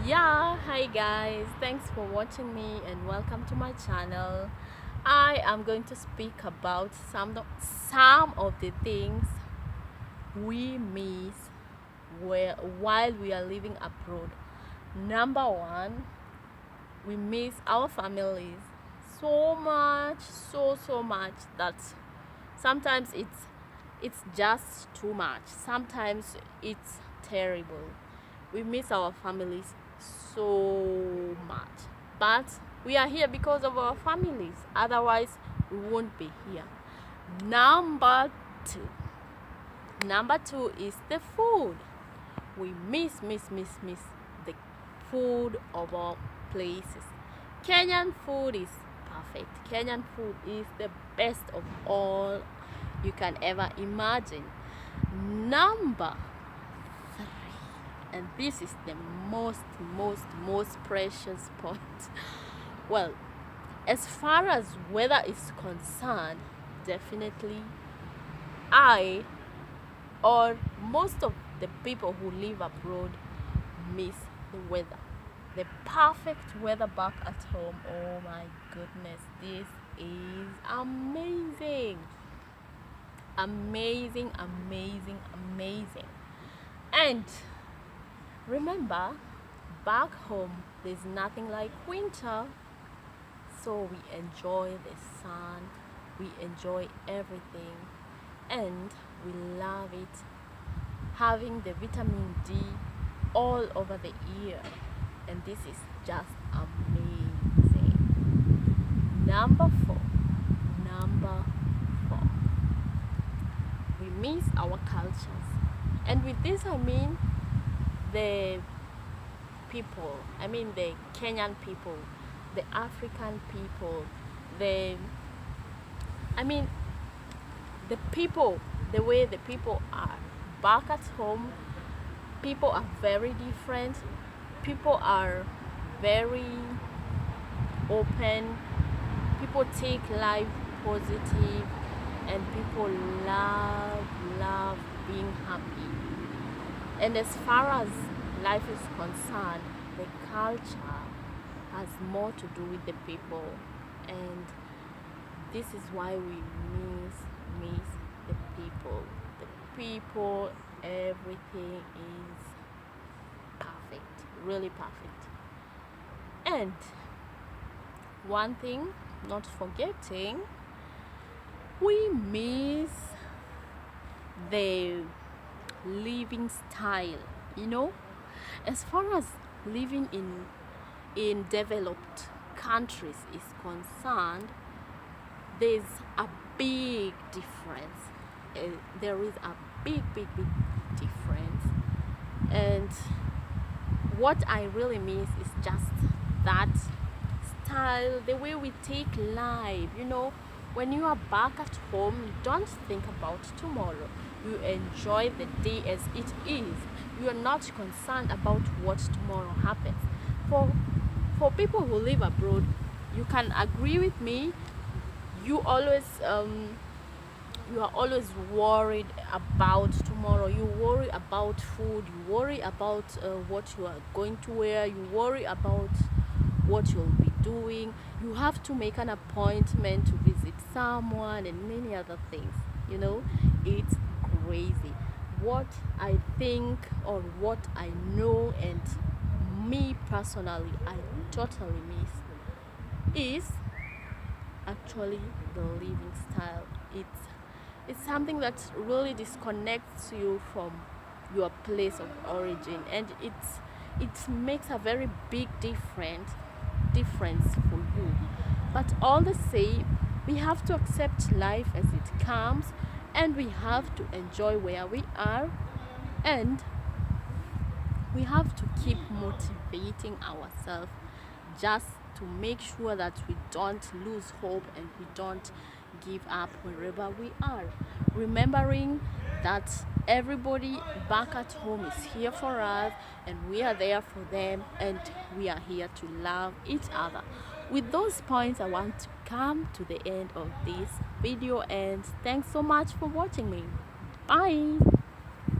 Yeah, hi guys, thanks for watching me and welcome to my channel. I am going to speak about some of the things we miss while we are living abroad. Number one, we miss our families so much, so much that sometimes it's just too much. Sometimes it's terrible. We miss our families so much, but we are here because of our families, otherwise we won't be here. number two Number two is the food. We miss the food of our places. Kenyan food is perfect. Kenyan food is the best of all you can ever imagine. Number three, and this is the most precious point. Well, as far as weather is concerned, definitely I or most of the people who live abroad miss the weather, the perfect weather back at home. Oh my goodness, this is amazing, amazing. And remember, back home there's nothing like winter, so we enjoy the sun, we enjoy everything, and we love it, having the vitamin D all over the year, and this is just amazing. Number four, we miss our cultures, and with this I mean the people, I mean the Kenyan people, the African people, the I mean the people, the way the people are back at home. People are very different. People are very open. People take life positive, and people love being happy. And as far as life is concerned, the culture has more to do with the people, and this is why we miss the people. The people, everything is perfect, really perfect. And one thing not forgetting, we miss the living style, you know. As far as living in developed countries is concerned, there's a big difference. There is a big difference, and what I really miss is just that style, the way we take life, you know. When you are back at home, you don't think about tomorrow. You enjoy the day as it is. You are not concerned about what tomorrow happens. For people who live abroad, you can agree with me, you always you are always worried about tomorrow. You worry about food, you worry about what you are going to wear, you worry about what you'll be doing. You have to make an appointment to visit someone and many other things, you know. It's crazy. What I think, or what I know, and me personally I totally miss is actually the living style. It's something that really disconnects you from your place of origin, and it makes a very big difference for you. But all the same, we have to accept life as it comes, and we have to enjoy where we are, and we have to keep motivating ourselves just to make sure that we don't lose hope and we don't give up wherever we are, remembering that everybody back at home is here for us, and we are there for them, and we are here to love each other. With those points, I want to come to the end of this video, and thanks so much for watching me. Bye.